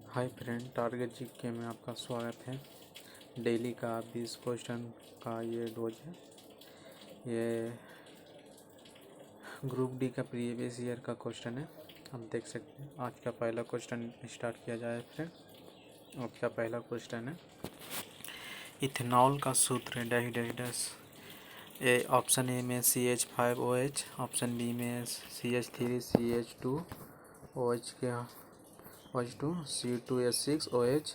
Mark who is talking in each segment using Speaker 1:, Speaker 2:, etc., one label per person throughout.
Speaker 1: Hi friend, target GK में आपका स्वागत है। डेली का 20 क्वेश्चन का ये डोज है। ये ग्रुप डी का प्रीवियस ईयर का क्वेश्चन है, हम देख सकते हैं। आज का पहला क्वेश्चन स्टार्ट किया जाए फ्रेंड। आज का पहला क्वेश्चन है, इथेनॉल का सूत्र dash dash dash. A option A में CH5OH, ऑप्शन बी में CH3CH2OH के OH2 C2H6OH,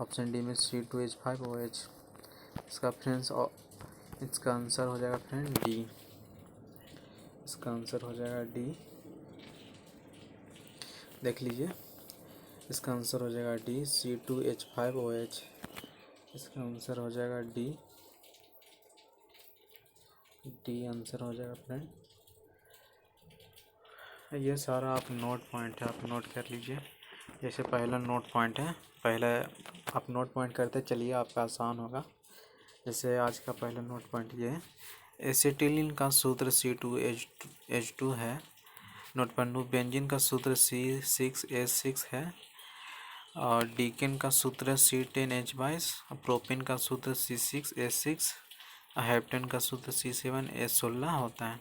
Speaker 1: ऑप्शन डी में C2H5OH। इसका फ्रेंड्स इसका आंसर हो जाएगा फ्रेंड डी। इसका आंसर हो जाएगा डी। देख लीजिए, इसका आंसर हो जाएगा डी C2H5OH। इसका आंसर हो जाएगा डी। डी आंसर हो जाएगा फ्रेंड। ये सारा आप नोट पॉइंट है, आप नोट कर लीजिए। जैसे पहला नोट पॉइंट है, पहले आप नोट पॉइंट करते चलिए, आपका आसान होगा। जैसे आज का पहला नोट पॉइंट ये है, एसिटिलीन का सूत्र C2H2 है। नोट पॉइंट 2, बेंजीन का सूत्र C6H6 है। और डीकेन का सूत्र C10H22, प्रोपेन का सूत्र C6H6, हेप्टेन का सूत्र C7H16 होता है।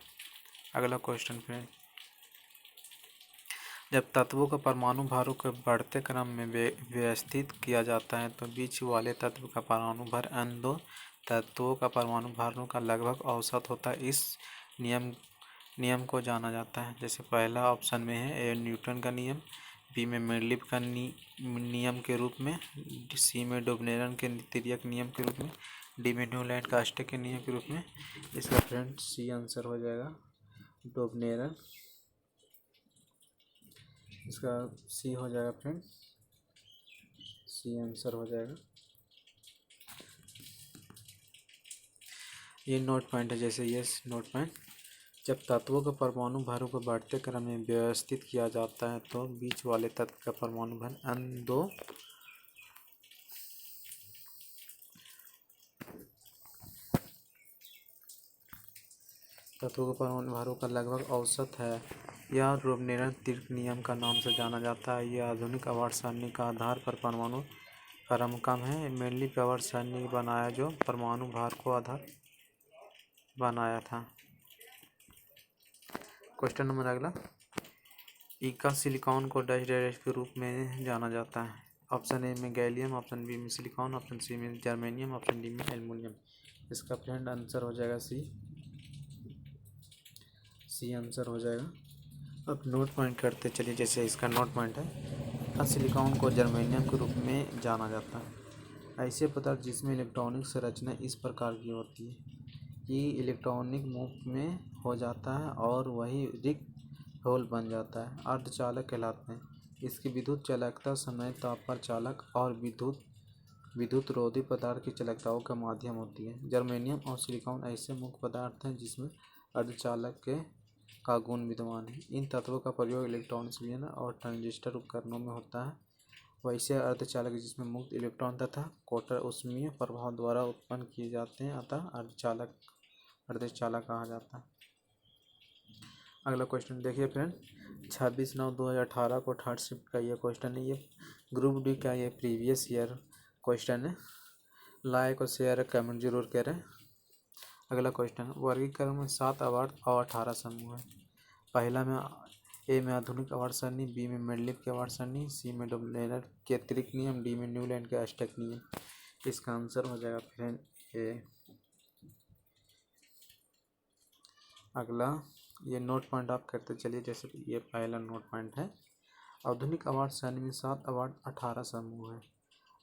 Speaker 1: अगला क्वेश्चन फ्रेंड, जब तत्वों का परमाणु भारों को बढ़ते क्रम में व्यवस्थित किया जाता है तो बीच वाले तत्व का परमाणु भार अन्य दो तत्वों का परमाणु भारों का लगभग औसत होता है। इस नियम को जाना जाता है। जैसे पहला ऑप्शन में है ए न्यूटन का नियम, बी में मेंडलीव का नियम के रूप में, सी में डोबनेरन के तिर्यक नियम के रूप में, डी में न्यूलैंड का अष्टक के नियम के रूप में। इसका फ्रेंड सी आंसर हो जाएगा डोबनेरन। इसका सी हो जाएगा फ्रेंड, सी आंसर हो जाएगा। ये नोट पॉइंट है। जैसे ये नोट पॉइंट, जब तत्वों के परमाणु भारों को बढ़ते क्रम में व्यवस्थित किया जाता है तो बीच वाले तत्व का परमाणु भार अन्य दो तत्वों के परमाणु भारों का लगभग औसत है। यह डोबनेरन तिर्यक नियम का नाम से जाना जाता है। यह आधुनिक आवर्त सारणी का आधार पर परमाणु क्रम है। मेंडलीव आवर्त सारणी बनाया जो परमाणु भार को आधार बनाया था। क्वेश्चन नंबर अगला, इका सिलिकॉन को डैश डैश के रूप में जाना जाता है। ऑप्शन ए में गैलियम, ऑप्शन बी में सिलिकॉन, ऑप्शन सी में जर्मेनियम, ऑप्शन डी में एल्युमिनियम। इसका फ्रेंड आंसर हो जाएगा सी। सी आंसर हो जाएगा। अब नोट पॉइंट करते चलिए। जैसे इसका नोट पॉइंट है, सिलिकॉन को जर्मेनियम के रूप में जाना जाता है। ऐसे पदार्थ जिसमें इलेक्ट्रॉनिक संरचना इस प्रकार की होती है कि इलेक्ट्रॉनिक मुक्त में हो जाता है और वही रिक्त होल बन जाता है, अर्धचालक कहलाते हैं। इसकी विद्युत चालकता समय ताप पर चालक और विद्युत रोधी पदार्थ की चालकताओं का माध्यम होती है। जर्मेनियम और सिलिकॉन ऐसे मुख्य पदार्थ हैं जिसमें अर्धचालक का गुण विद्यमान है। इन तत्वों का प्रयोग इलेक्ट्रॉनिक संयोजन और ट्रांजिस्टर उपकरणों में होता है। वैसे अर्धचालक जिसमें मुक्त इलेक्ट्रॉन तथा कोटर ऊष्मीय प्रभाव द्वारा उत्पन्न किए जाते हैं, अतः अर्धचालक कहा जाता है। अगला क्वेश्चन देखिए फ्रेंड, 26/9/2018 को थर्ड शिफ्ट का ये क्वेश्चन है। ये ग्रुप डी का ये प्रीवियस ईयर क्वेश्चन है। लाइक और शेयर कमेंट जरूर करें। अगला क्वेश्चन, वर्गीकरण में 7 अवार्ड और 18 समूह है। पहला में ए में आधुनिक अवार्ड सरणी, बी में मेंडलीव के अवार्ड सरणी, सी में डोबनेरन के तिर्यक नियम, डी में न्यूलैंड के अष्टक नियम। इसका आंसर हो जाएगा फ्रेंड ए। अगला ये नोट पॉइंट आप करते चलिए। जैसे ये पहला नोट पॉइंट है, आधुनिक अवार्ड सरणी में 7 अवार्ड 18 समूह है।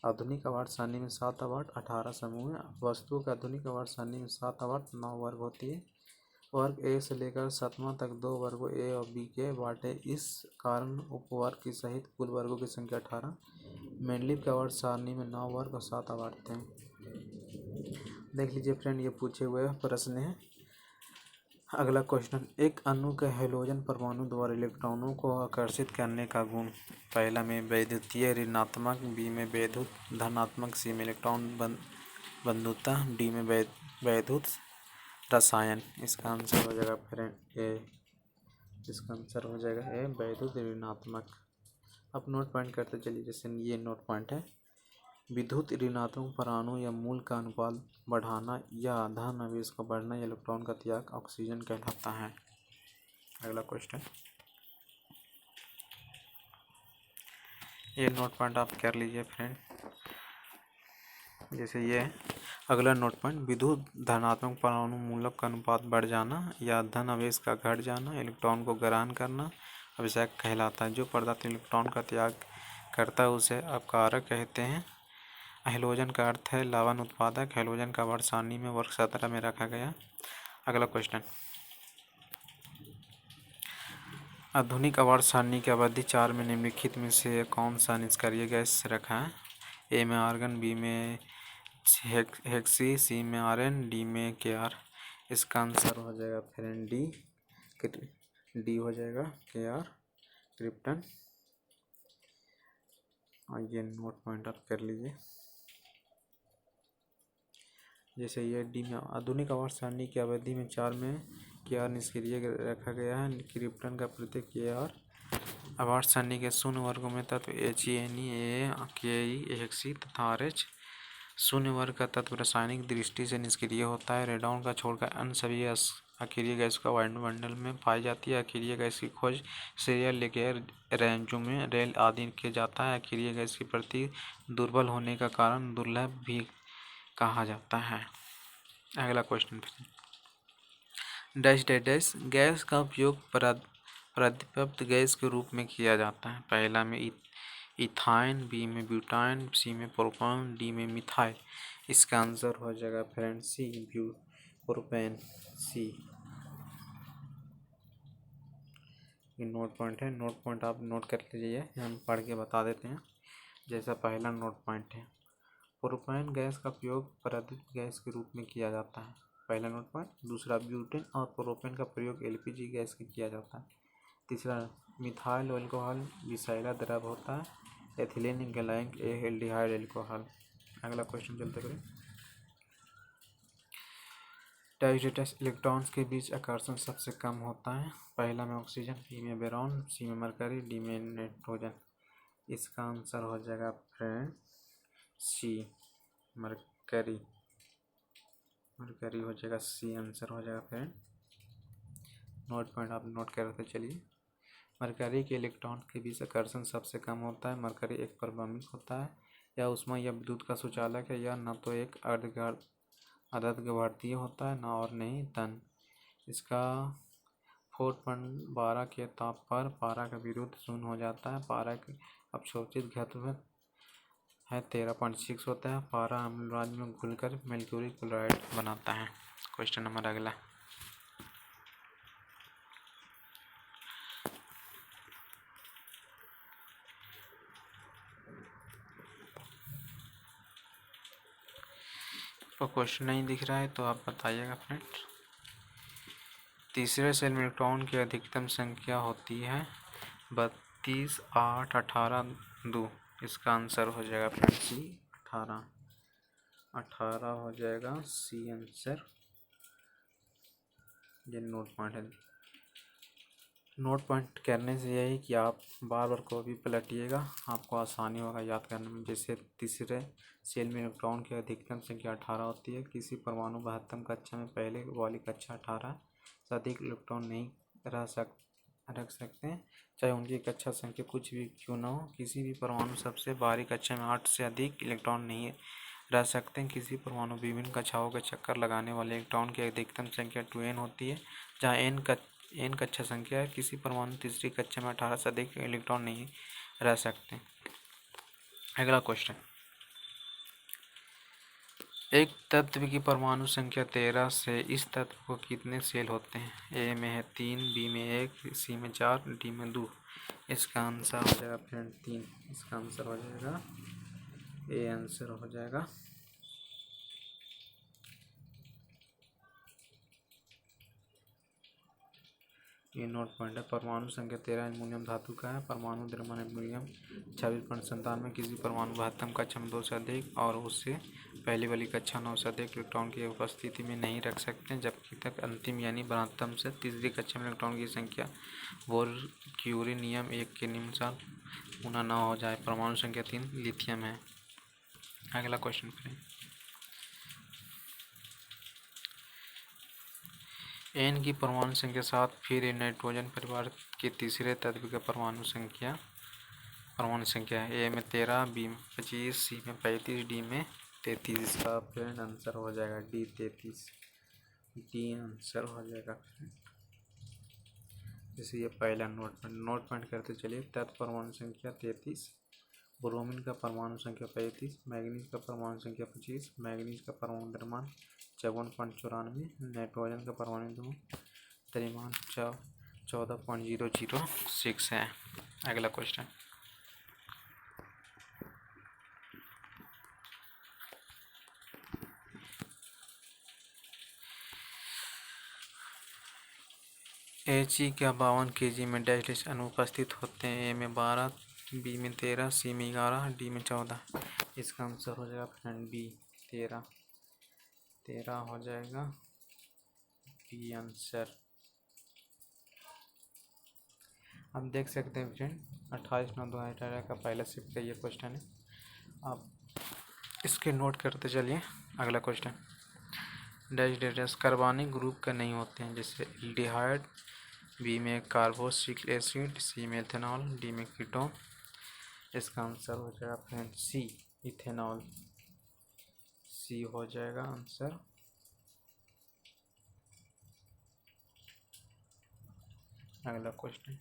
Speaker 1: आधुनिक अवार्ड सारणी में 7 अवार्ड 18 समूह है। वस्तुओं के आधुनिक अवार्ड सारणी में 7 अवार्ड 9 वर्ग होती है। वर्ग ए से लेकर 7वां तक 2 वर्गों ए और बी के बांटे। इस कारण उपवर्ग की सहित कुल वर्गों की संख्या 18। मेंडलीव के अवार्ड सारणी में 9 वर्ग और 7 अवार्ड थे। देख लीजिए फ्रेंड, ये पूछे हुए प्रश्न है। अगला क्वेश्चन, एक अणु के हैलोजन परमाणु द्वारा इलेक्ट्रॉनों को आकर्षित करने का गुण। पहला में वैद्युतीय ऋणात्मक, बी में वैद्युत धनात्मक, सी में इलेक्ट्रॉन बंधुता, डी में वैद्युत रसायन। इसका आंसर हो जाएगा फ्रेंड ए। इसका आंसर हो जाएगा ए, वैद्युत ऋणात्मक। अब नोट पॉइंट करते चलिए, जैसे ये नोट पॉइंट है। विद्युत ऋणात्मक परमाणु या मूल का अनुपात बढ़ाना या धन आवेश का बढ़ना या इलेक्ट्रॉन का त्याग ऑक्सीजन कहलाता है। अगला क्वेश्चन, ये नोट पॉइंट आप कर लीजिए फ्रेंड। जैसे ये अगला नोट पॉइंट, विद्युत धनात्मक परमाणु मूलक का अनुपात बढ़ जाना या धन आवेश का घट जाना इलेक्ट्रॉन को ग्रहण करना अभिषेक कहलाता है। जो पदार्थ इलेक्ट्रॉन का त्याग करता है उसे अपकारक कहते हैं। हैलोजन का अर्थ है लवण उत्पादक। हैलोजन का वर्ग सारणी में वर्ग 17 में रखा गया। अगला क्वेश्चन, आधुनिक आवर्त सारणी की अवधि 4 में निम्नलिखित में से कौन सा निष्क्रिय गैस रखा है? ए में आर्गन, बी में हेक्सी, सी में आरएन, डी में केआर। इसका आंसर हो जाएगा फ्रेंड डी हो जाएगा केआर क्रिप्टन। और ये नोट पॉइंट आप कर लीजिए। जैसे ये डी में आधुनिक आवर्त सारणी की अवधि में 4 में केआर निष्क्रिय रखा गया है। क्रिप्टन का प्रतीक केआर। आवर्त सारणी के शून्य वर्गों में तत्व HNE, KE, हेक्सी तथा RH। शून्य वर्ग का तत्व रासायनिक दृष्टि से निष्क्रिय होता है। रेडॉन का छोड़कर अन्य सभी अक्रिय गैस का वायुमंडल में पाई जाती है। अक्रिय गैस की खोज सीरियल लिगेर, रेंजुमे, रेल आदि किया जाता है। अक्रिय गैस के प्रति दुर्बल होने का कारण दुर्लभ भी कहा जाता है। अगला question, dash dash dash gas का उपयोग प्राप्त गैस के रूप में किया जाता है। पहला में इथाइन, बी में ब्यूटाइन, सी में प्रोपेन, डी में मिथाइल। इसका आंसर हो जाएगा फ्रेंड सी, प्रोपेन, सी। ये नोट पॉइंट है। नोट पॉइंट आप नोट कर लीजिए, हम पढ़ के बता देते हैं। जैसा पहला नोट पॉइंट है, प्रोपेन गैस का उपयोग प्राकृतिक गैस के रूप में किया जाता है। पहला नोट पॉइंट। दूसरा, ब्यूटेन और प्रोपेन का प्रयोग LPG गैस के किया जाता है। तीसरा, मिथाइल अल्कोहल विषैला द्रव होता है। Ethylene glycol aldehyde alcohol. अगला क्वेश्चन चलते करें, डाइजेटस इलेक्ट्रॉन्स के बीच आकर्षण सबसे कम होता है। पहला में ऑक्सीजन, बी में बोरॉन, सी में मरकरी, डी में नाइट्रोजन। इसका आंसर हो जाएगा फ्रेंड सी, मरकरी। मरकरी हो जाएगा सी, आंसर हो जाएगा फ्रेंड। नोट पॉइंट आप नोट करते चलिए। मरकरी के इलेक्ट्रॉन के बीच आकर्षण सबसे कम होता है। मरकरी एक परमाणु होता है, या ऊष्मा या विद्युत का सुचालक है, या न तो एक अर्धगोलीय होता है, न और नहीं धन। इसका 4.12 के ताप पर पारा का विरोध शून्य हो जाता है। पारा के अवशोषित घनत्व है 13.6 होता है। पारा अम्लराज में घुलकर मर्क्यूरी क्लोराइड बनाता है। क्वेश्चन नंबर अगला, तो क्वेश्चन नहीं दिख रहा है तो आप बताइएगा फ्रेंड। तीसरे सेल में इलेक्ट्रॉन की अधिकतम संख्या होती है 32, 8, 18, 2। इसका आंसर हो जाएगा फ्रेंड सी, 18 हो जाएगा सी आंसर। ये नोट पॉइंट है। नोट पॉइंट करने से यही कि आप बार बार को भी पलटिएगा, आपको आसानी होगा याद करने में। जैसे तीसरे सेल में इलेक्ट्रॉन की अधिकतम संख्या 18 होती है। किसी परमाणु 72 कक्षा में पहले वाली कक्षा 18 से अधिक इलेक्ट्रॉन नहीं रख सकते हैं, चाहे उनकी कक्षा संख्या कुछ भी क्यों न हो। किसी भी परमाणु सबसे बाहरी कक्षा में 8 से अधिक इलेक्ट्रॉन नहीं रह सकते हैं। किसी परमाणु विभिन्न कक्षाओं के चक्कर लगाने वाले इलेक्ट्रॉन की अधिकतम संख्या 2n होती है, जहाँ n कक्षा संख्या है। किसी परमाणु तीसरी कक्षा में 18 से अधिक इलेक्ट्रॉन नहीं रह सकते। अगला क्वेश्चन, एक तत्व की परमाणु संख्या 13 से इस तत्व को कितने सेल होते हैं? ए में है 3, बी में 1, सी में 4, डी में 2। इसका आंसर हो जाएगा फ्रेंड 3। इसका आंसर हो जाएगा ए, आंसर हो जाएगा। ये नोट पॉइंट है। परमाणु संख्या 13 एल्युमिनियम धातु का है। परमाणु द्रव्यमान एल्युमिनियम 26.97। किसी परमाणु 72 कक्षा में 2 से अधिक और उससे पहली वाली कक्षा 9 से अधिक इलेक्ट्रॉन की उपस्थिति में नहीं रख सकते, जबकि तक अंतिम यानी 72 से तीसरी कक्षा में इलेक्ट्रॉन की संख्या बोर क्यूरी नियम 1 के निम्नानुसार पुनः न हो जाए। परमाणु संख्या 3 लिथियम है। अगला क्वेश्चन करें। एन की परमाणु संख्या 7, फिर नाइट्रोजन परिवार के तीसरे तत्व का परमाणु संख्या है। ए में 13, बी में 25, सी में 35, डी में 33। इसका फ्रेंड आंसर हो जाएगा डी 33। डी आंसर हो जाएगा। जैसे ये पहला नोट पॉइंट करते चलिए। तत्व परमाणु संख्या 33, ब्रोमीन का परमाणु संख्या 35, मैग्नीज का परमाणु संख्या 25, मैग्नीज का परमाणु द्रव्यमान 54.94, नाइट्रोजन का परमाणु द्रव्यमान 14.006 है। अगला क्वेश्चन। He का 52 kg में डैश अनुपस्थित होते हैं। ए में 12, बी में 13, सी में 11, डी में 14। इसका आंसर हो जाएगा फ्रेंड बी 13 हो जाएगा बी आंसर। अब देख सकते हैं फ्रेंड 28/9/2018 का पहला शिफ्ट का ये क्वेश्चन है। आप इसके नोट करते चलिए। अगला क्वेश्चन। डैश कार्बनिक ग्रुप का नहीं होते हैं, जैसे एल्डिहाइड, बी में कार्बोक्सिलिक एसिड, सी में इथेनॉल, डी में कीटोन। इसका आंसर हो जाएगा फ्रेंड सी इथेनॉल। सी हो जाएगा आंसर। अगला क्वेश्चन।